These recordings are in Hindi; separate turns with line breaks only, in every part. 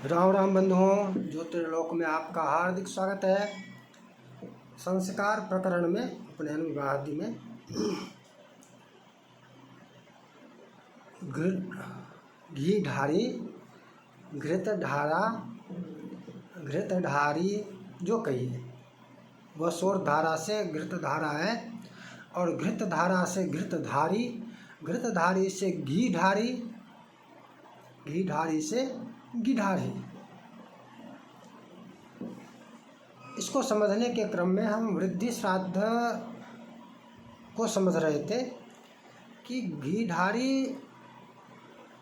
राम राम बंधुओं, ज्योतिर्लोक में आपका हार्दिक स्वागत है। संस्कार प्रकरण में उपनयन विवाह आदि में घीढारी घृतधारी जो कहिए वह स्वर धारा से घृतधारा है, और घृतधारा से घृतधारी, घृतधारी से घीढारी, घीढारी से गिधारी। इसको समझने के क्रम में हम वृद्धि श्राद्ध को समझ रहे थे कि घीढारी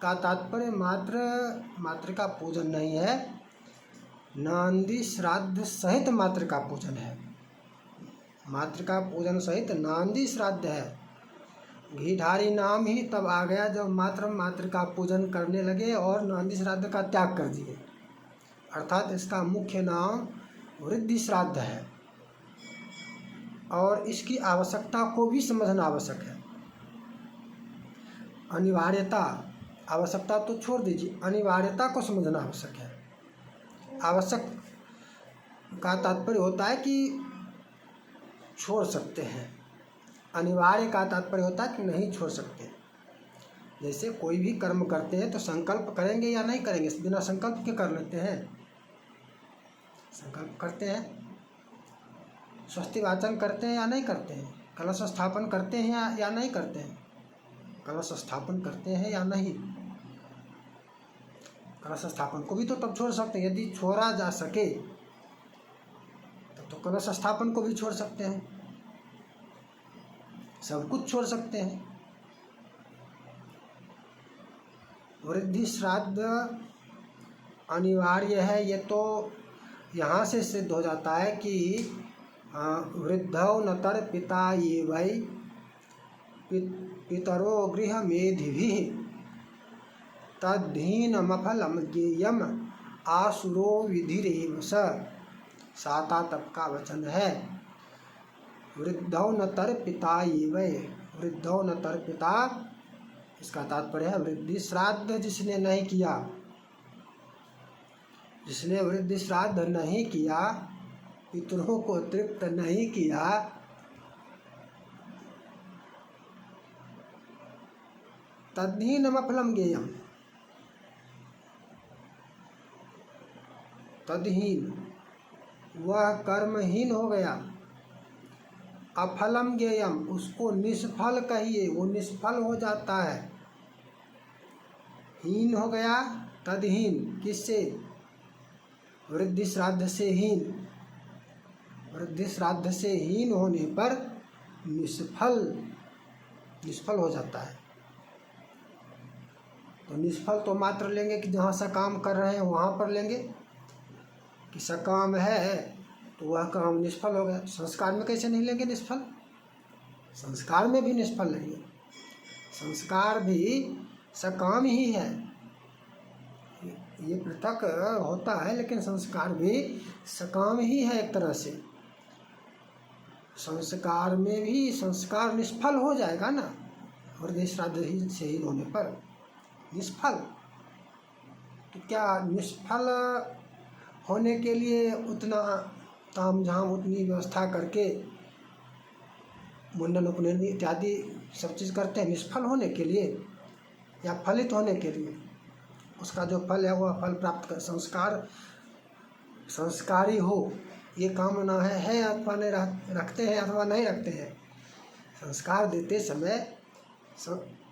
का तात्पर्य मातृका पूजन नहीं है, नांदी श्राद्ध सहित मातृका पूजन है। मातृका पूजन सहित नांदी श्राद्ध है। घीढारी नाम ही तब आ गया जब मातृका पूजन करने लगे और नांदी श्राद्ध का त्याग कर दिए, अर्थात इसका मुख्य नाम वृद्धि श्राद्ध है। और इसकी आवश्यकता को भी समझना आवश्यक है। अनिवार्यता, आवश्यकता तो छोड़ दीजिए, अनिवार्यता को समझना आवश्यक है। आवश्यक का तात्पर्य होता है कि छोड़ सकते हैं, अनिवार्य का तात्पर्य होता है कि नहीं छोड़ सकते। जैसे कोई भी कर्म करते हैं तो संकल्प करेंगे या नहीं करेंगे, बिना संकल्प के कर लेते हैं। संकल्प करते हैं, स्वस्ति वाचन करते हैं या नहीं करते हैं, कलश स्थापन करते हैं या नहीं करते हैं, कलश स्थापन करते हैं या नहीं। कलश स्थापन को भी तो तब छोड़ सकते हैं, यदि छोड़ा जा सके तब तो कलश स्थापन को भी छोड़ सकते हैं, सब कुछ छोड़ सकते हैं। वृद्धि श्राद्ध अनिवार्य है, ये तो यहाँ से सिद्ध हो जाता है कि वृद्धौ नतर पिता ये वै पितरो गृह मेधिभिः तद्धीनमफलम ज्ञेयम आसुरो विधिरेव स। साता तप का वचन है। वृद्धौ न तर पिता ये वै, वृद्धौ न तर पिता, इसका तात्पर्य है वृद्धि श्राद्ध जिसने नहीं किया, जिसने वृद्धि श्राद्ध नहीं किया, पितरों को तृप्त नहीं किया, तद्धीनमफलम ज्ञेयम, तद्हीन वह कर्महीन हो गया। अफलम ज्ञेयम, उसको निष्फल कहिए, वो निष्फल हो जाता है। हीन हो गया, तद्हीन किससे? वृद्धि श्राद्ध से हीन। वृद्धि श्राद्ध से हीन होने पर निष्फल हो जाता है। तो निष्फल तो मात्र लेंगे कि जहाँ सकाम कर रहे हैं वहाँ पर लेंगे, कि सकाम है तो वह काम निष्फल हो गया। संस्कार में कैसे नहीं लेंगे निष्फल? संस्कार में भी निष्फल नहीं है, संस्कार भी सकाम ही है। ये पृथक होता है, लेकिन संस्कार भी सकाम ही है एक तरह से। संस्कार में भी संस्कार निष्फल हो जाएगा ना, वृद्धि श्राद्ध ही से ही होने पर निष्फल। तो क्या निष्फल होने के लिए उतना ताम झाम, उतनी व्यवस्था करके मुंडन उपनयन इत्यादि सब चीज़ करते हैं निष्फल होने के लिए या फलित होने के लिए? उसका जो फल है वह फल प्राप्त कर, संस्कारी हो ये कामना है अथवा नहीं रखते हैं अथवा नहीं रखते हैं। संस्कार देते समय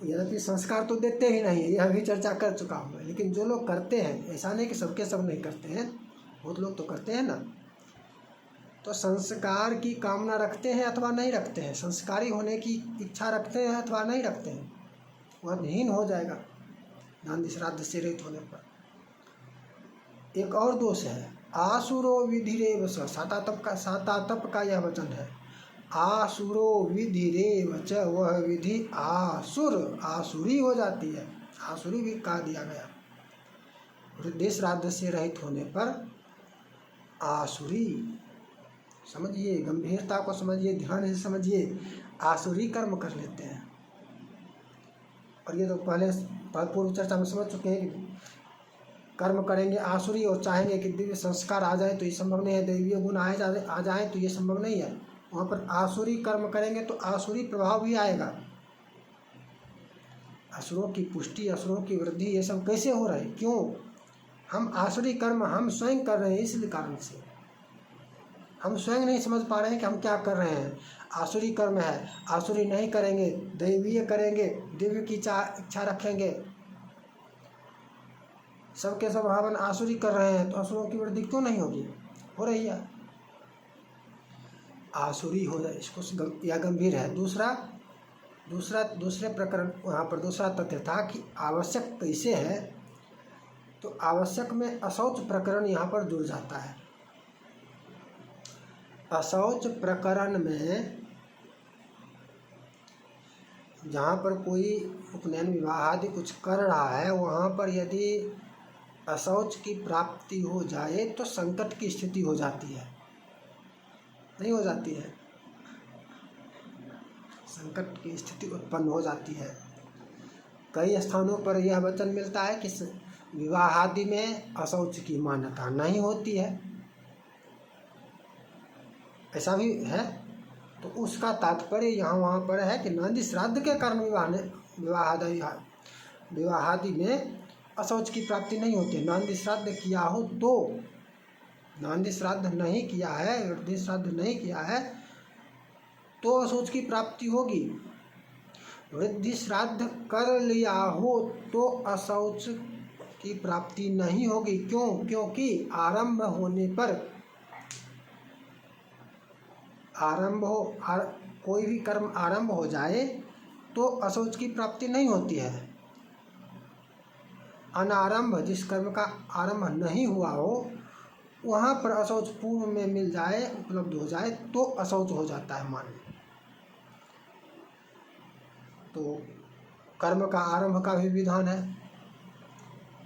यद्यपि संस्कार तो देते ही नहीं है, यह भी चर्चा कर चुका हूँ, लेकिन जो लोग करते हैं, ऐसा नहीं कि सबके सब नहीं करते हैं, बहुत लोग तो करते हैं ना। तो संस्कार की कामना रखते हैं अथवा नहीं रखते हैं, संस्कारी होने की इच्छा रखते हैं अथवा नहीं रखते हैं, वह हीन हो जाएगा नांदी श्राद्ध से रहित होने पर। एक और दोष है, आसुरो विधिरेव स। साता तप का यह वचन है। आसुरो विधिरेव च, वह विधि आसुरी हो जाती है, आसुरी भी कहा दिया गया। वृद्धि श्राद्ध से रहित होने पर आसुरी, समझिए, गंभीरता को समझिए, ध्यान से समझिए, आसुरी कर्म कर लेते हैं। और ये तो पहले पूर्व चर्चा में समझ चुके हैं कि कर्म करेंगे आसुरी और चाहेंगे कि दिव्य संस्कार आ जाए तो ये संभव नहीं है, दैवीय गुण आ जाए तो ये संभव नहीं है। वहाँ पर आसुरी कर्म करेंगे तो आसुरी प्रभाव भी आएगा। असुरों की पुष्टि, असुरों की वृद्धि, ये सब कैसे हो रहा है? क्यों? हम आसुरी कर्म हम स्वयं कर रहे हैं, इसलिए कारण से हम स्वयं नहीं समझ पा रहे हैं कि हम क्या कर रहे हैं। आसुरी कर्म है, आसुरी नहीं करेंगे, दैवीय करेंगे, दिव्य की इच्छा रखेंगे, सबके सब भावन आसुरी कर रहे हैं तो असुरों की वृद्धि क्यों नहीं होगी? हो रही है। आसुरी हो जाए इसको यह गंभीर है। दूसरे प्रकरण वहाँ पर दूसरा तथ्य था कि आवश्यक कैसे है, तो आवश्यक में अशौच प्रकरण यहाँ पर जुड़ जाता है। अशौच प्रकरण में जहाँ पर कोई उपनयन विवाह आदि कुछ कर रहा है, वहाँ पर यदि अशौच की प्राप्ति हो जाए तो संकट की स्थिति हो जाती है, नहीं हो जाती है? संकट की स्थिति उत्पन्न हो जाती है। कई स्थानों पर यह वचन मिलता है कि विवाह आदि में अशौच की मान्यता नहीं होती है, ऐसा भी है। तो उसका तात्पर्य यहाँ वहाँ पर है कि नांदी श्राद्ध के कारण विवाह आदि में अशौच की प्राप्ति नहीं होती। नांदी श्राद्ध किया हो तो, नांदी श्राद्ध नहीं किया है, वृद्धि श्राद्ध नहीं किया है तो अशौच की प्राप्ति होगी। वृद्धि श्राद्ध कर लिया हो तो अशौच की प्राप्ति नहीं होगी। क्यों? क्योंकि आरंभ होने पर कोई भी कर्म आरंभ हो जाए तो अशौच की प्राप्ति नहीं होती है। अनारंभ, जिस कर्म का आरंभ नहीं हुआ हो, वहाँ पर अशौच पूर्व में मिल जाए, उपलब्ध हो जाए तो अशौच हो जाता है मान। तो कर्म का आरंभ का भी विधान है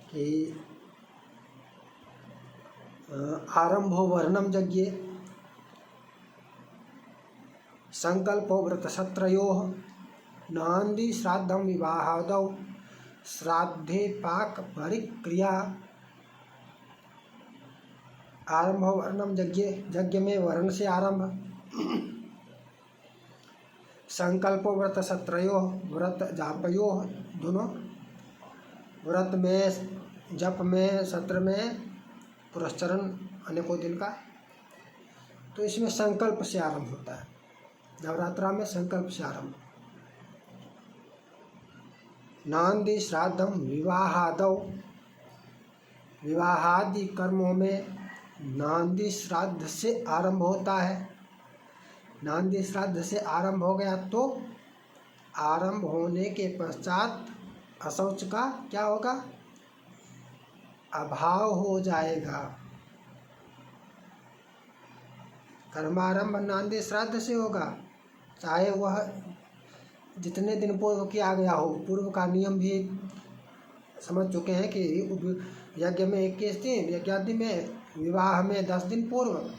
कि आरंभो वर्णम यज्ञे संकल्पो व्रत सत्रयोः नांदी श्राद्धम विवाहादौ श्राद्धे पाक परिक्रिया। आरंभ वर्णम यज्ञ में वर्ण से आरंभ, संकल्पो व्रत सत्रयोः व्रत जापयोः, दोनों व्रत में, जप में, सत्र में, पुरस्चरण अनेकों दिन का, तो इसमें संकल्प से आरंभ होता है। नवरात्रा में संकल्प से आरंभ। नांदी श्राद्धम विवाहादौ, विवाहादि कर्मों में नांदी श्राद्ध से आरंभ होता है। नांदी श्राद्ध से आरंभ हो गया तो आरंभ होने के पश्चात अशौच का क्या होगा? अभाव हो जाएगा। कर्मारंभ नांदी श्राद्ध से होगा, चाहे वह जितने दिन पूर्व किया गया हो। पूर्व का नियम भी समझ चुके हैं कि यज्ञ में 21 दिन, यज्ञादि में, विवाह में 10 दिन पूर्व,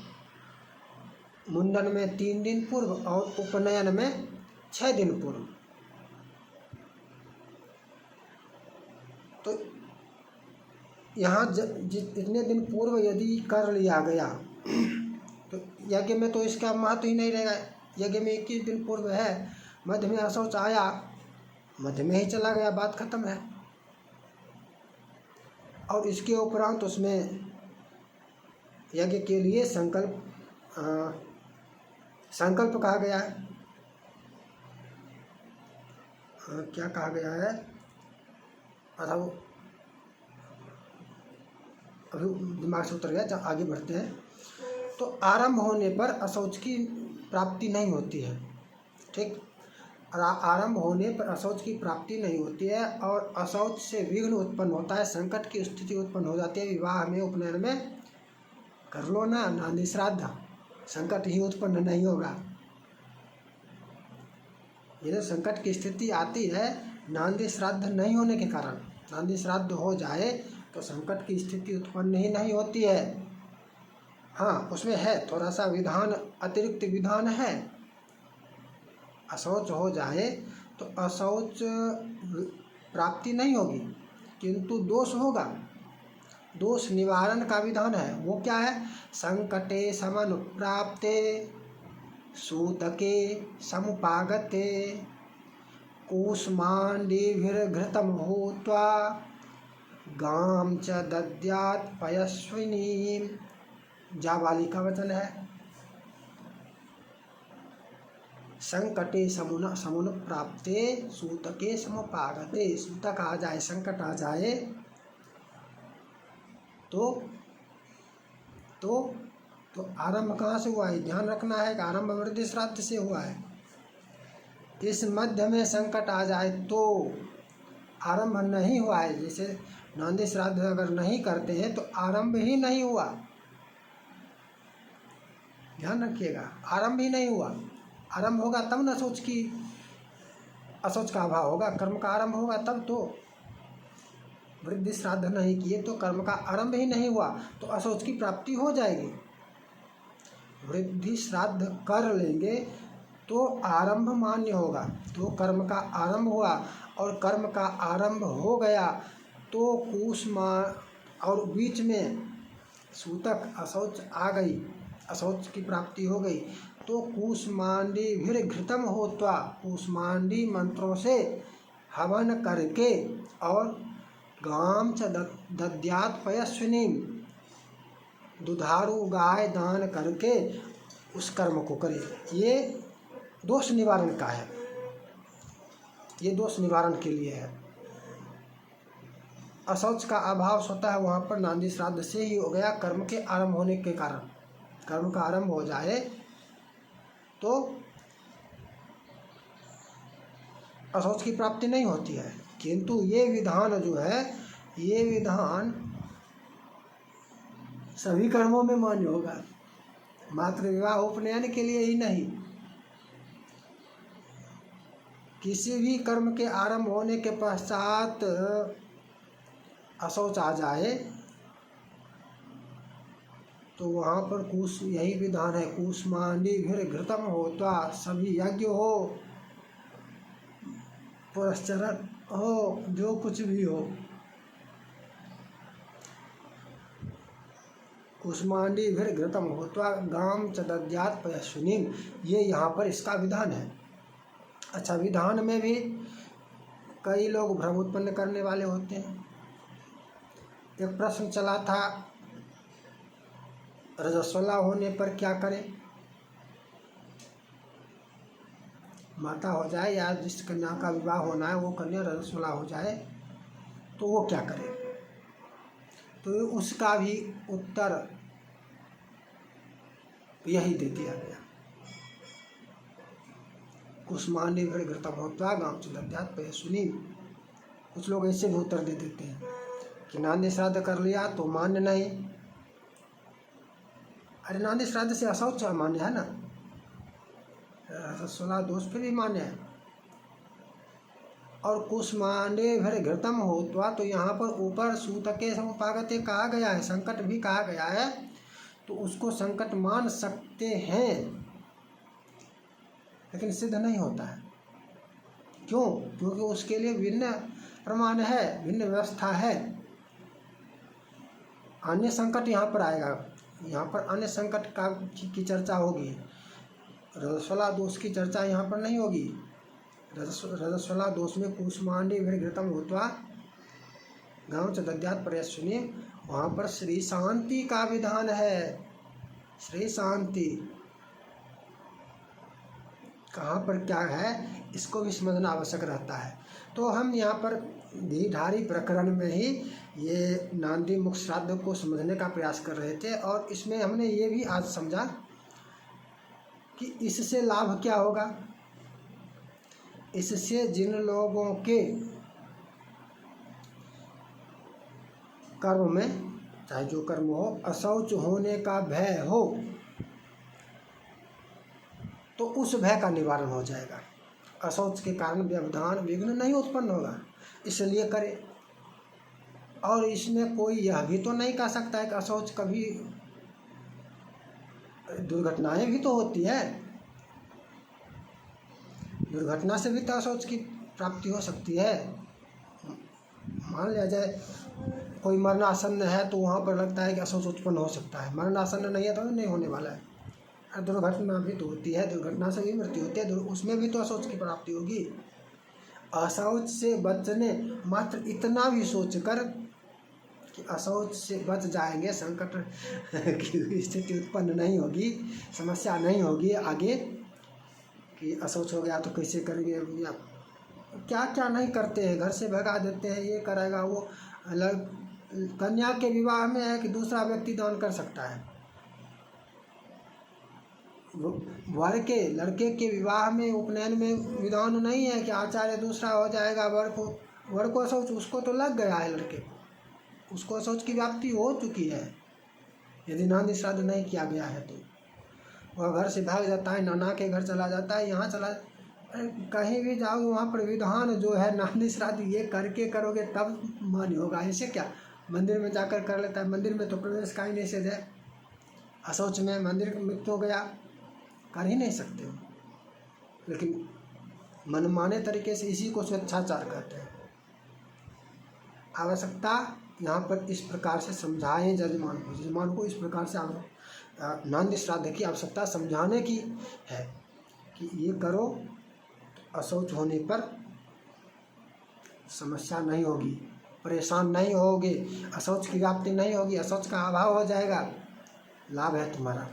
मुंडन में 3 दिन पूर्व और उपनयन में 6 दिन पूर्व। तो यहाँ इतने दिन पूर्व यदि कर लिया गया तो यज्ञ में तो इसका महत्व ही नहीं रहेगा। यज्ञ में 21 दिन पूर्व है, मध्य में अशौच आया, मध्य में ही चला गया, बात खत्म है। और इसके उपरांत उसमें यज्ञ के लिए संकल्प कहा गया है। क्या कहा गया है? अभी दिमाग से उतर गया, जब आगे बढ़ते हैं। तो आरंभ होने पर अशौच की प्राप्ति नहीं होती है, ठीक। आरंभ होने पर अशौच की प्राप्ति नहीं होती है और अशौच से विघ्न उत्पन्न होता है, संकट की स्थिति उत्पन्न हो जाती है। विवाह में, उपनयन में कर लो ना नांदी श्राद्ध, संकट ही उत्पन्न नहीं होगा। ये संकट की स्थिति आती है नांदी श्राद्ध नहीं होने के कारण। नांदी श्राद्ध हो जाए तो संकट की स्थिति उत्पन्न ही नहीं होती है। हाँ, उसमें है थोड़ा सा विधान, अतिरिक्त विधान है। अशौच हो जाए तो अशौच प्राप्ति नहीं होगी किंतु दोष होगा। दोष निवारण का विधान है। वो क्या है? संकटे समनुप्राप्ते सूतके समुपागते कूष्माण्डीभिर्घृतं भूत्वा गां च दद्यात् पयस्विनीं। जाबाली का वचन है। संकटे समुनुप्राप्ते सूतके समुपागते। सूतक आ जाए, संकट आ जाए तो आरंभ कहाँ से हुआ है? ध्यान रखना है कि आरंभ वृद्धि श्राद्ध से हुआ है। इस मध्य में संकट आ जाए तो आरंभ नहीं हुआ है। जैसे नांदी श्राद्ध अगर नहीं करते हैं तो आरंभ ही नहीं हुआ। ध्यान रखिएगा, आरंभ ही नहीं हुआ। आरंभ होगा तब न अशौच का अभाव होगा। कर्म का आरंभ होगा तब तो। वृद्धि श्राद्ध नहीं किए तो कर्म का आरंभ ही नहीं हुआ, तो अशौच की प्राप्ति हो जाएगी। वृद्धि श्राद्ध कर लेंगे तो आरंभ मान्य होगा। तो कर्म का आरंभ हुआ और कर्म का आरंभ हो गया तो कूष्मा और बीच में सूतक अशौच आ गई, अशौच की प्राप्ति हो गई तो कूष्माण्डीभिर्घृतं होत्वा, कूष्माण्डी मंत्रों से हवन करके और गां च दद्यात् पयस्विनीं, दुधारू गाय दान करके उस कर्म को करे। ये दोष निवारण का है। ये दोष निवारण के लिए है। अशौच का अभाव स्वतः वहाँ पर नांदी श्राद्ध से ही हो गया। कर्म के आरंभ होने के कारण, कर्म का आरंभ हो जाए तो अशौच की प्राप्ति नहीं होती है। किंतु ये विधान जो है, ये विधान सभी कर्मों में मान्य होगा, मात्र विवाह उपनयन के लिए ही नहीं। किसी भी कर्म के आरंभ होने के पश्चात अशौच आ जाए तो वहाँ पर यही विधान है, कूष्माण्डीभिर्घृतं होत्वा, सभी यज्ञ हो, पुरस्चरण हो, जो कुछ भी हो, कूष्माण्डीभिर्घृतं होत्वा गां च दद्यात् पयस्विनीं। ये यहाँ पर इसका विधान है। अच्छा, विधान में भी कई लोग भ्रम उत्पन्न करने वाले होते हैं। एक प्रश्न चला था, रजस्वला होने पर क्या करें? माता हो जाए या जिस कन्या का विवाह होना है वो कन्या रजस्वला हो जाए तो वो क्या करे? तो उसका भी उत्तर यही दे दिया गया, कूष्माण्डीभिर्घृतं होत्वा गां च दद्यात् पयस्विनीं। कुछ लोग ऐसे भी उत्तर दे देते हैं कि नांदी श्राद्ध कर लिया तो मान्य नहीं। अरे नांदी श्राद्ध से अशौच मान्य है ना, रजस्वला दोष फिर भी मान्य है। और कूष्माण्डीभिर्घृतं होत्वा, तो यहाँ पर ऊपर सूतके समुपागते कहा गया है, संकट भी कहा गया है, तो उसको संकट मान सकते हैं लेकिन सिद्ध नहीं होता है। क्यों? क्योंकि उसके लिए भिन्न प्रमाण है, भिन्न व्यवस्था है। अन्य संकट यहाँ पर आएगा, यहाँ पर अन्य संकट की चर्चा होगी। रजस्वला दोष की चर्चा यहाँ पर नहीं होगी। रजस्वला दोष में कूष्माण्डीभिर्घृतं होत्वा गां च दद्यात् पयस्विनीं, वहाँ पर श्री शांति का विधान है। श्री शांति कहाँ पर क्या है इसको भी समझना आवश्यक रहता है। तो हम यहाँ पर धीधारी प्रकरण में ही ये नांदी मुख श्राद्ध को समझने का प्रयास कर रहे थे और इसमें हमने ये भी आज समझा कि इससे लाभ क्या होगा। इससे जिन लोगों के कर्म में, चाहे जो कर्म हो, अशौच होने का भय हो तो उस भय का निवारण हो जाएगा। अशौच के कारण व्यवधान विघ्न नहीं उत्पन्न होगा, इसलिए करे। और इसमें कोई यह भी तो नहीं कह सकता है कि अशौच कभी, दुर्घटनाएं भी तो होती है, दुर्घटना से भी तो अशौच की प्राप्ति हो सकती है। मान लिया जाए कोई मरणासन्न है तो वहाँ पर लगता है कि असोच उत्पन्न हो सकता है, मरणासन्न नहीं है तो नहीं होने वाला है। और दुर्घटना भी तो होती है, दुर्घटना से भी मृत्यु होती है, उसमें भी तो असोच की प्राप्ति होगी। असौच से बचने, मात्र इतना भी सोचकर कि असौच से बच जाएंगे, संकट की स्थिति उत्पन्न नहीं होगी, समस्या नहीं होगी आगे कि असौच हो गया तो कैसे करेंगे, या क्या क्या नहीं करते हैं, घर से भगा देते हैं, ये करेगा वो। कन्या के विवाह में है कि दूसरा व्यक्ति दान कर सकता है, वर के लड़के के विवाह में उपनयन में विधान नहीं है कि आचार्य दूसरा हो जाएगा, वर को असौच उसको तो लग गया है, लड़के को उसको असौच की व्याप्ति हो चुकी है। यदि नांदी श्राद्ध नहीं किया गया है तो वह घर से भाग जाता है, नाना के घर चला जाता है, यहाँ चला, कहीं भी जाओ वहाँ पर विधान जो है नांदी श्राद्ध ये करके करोगे तब मान्य होगा। ऐसे क्या मंदिर में जाकर कर लेता है, मंदिर में तो प्रवेश का ही निषेध है, असौच में मंदिर में क्यों गया, कर ही नहीं सकते हो। लेकिन मनमाने तरीके से इसी को स्वेच्छाचार कहते हैं। आवश्यकता यहाँ पर इस प्रकार से समझाएं जजमान को इस प्रकार से नांदी श्राद्ध की आवश्यकता समझाने की है कि ये करो, असौच होने पर समस्या नहीं होगी, परेशान नहीं होगे, असौच की व्याप्ति नहीं होगी, असौच का अभाव हो जाएगा, लाभ है तुम्हारा।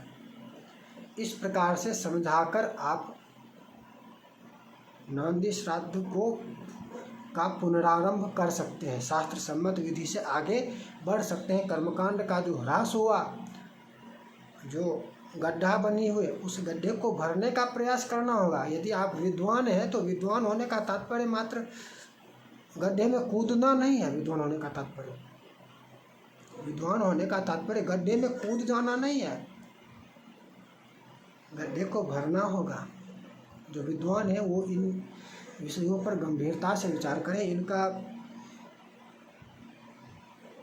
इस प्रकार से समझाकर आप नांदी श्राद्ध को का पुनरारंभ कर सकते हैं, शास्त्र सम्मत विधि से आगे बढ़ सकते हैं। कर्मकांड का जो ह्रास हुआ, जो गड्ढा बनी हुई, उस गड्ढे को भरने का प्रयास करना होगा। यदि आप विद्वान हैं तो विद्वान होने का तात्पर्य मात्र गड्ढे में कूदना नहीं है। विद्वान होने का तात्पर्य गड्ढे में कूद जाना नहीं है, गड्ढे को भरना होगा। जो विद्वान है वो इन विषयों पर गंभीरता से विचार करें, इनका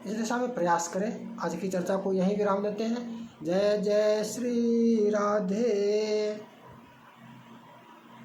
इस दिशा में प्रयास करें। आज की चर्चा को यहीं विराम देते हैं। जय जय श्री राधे।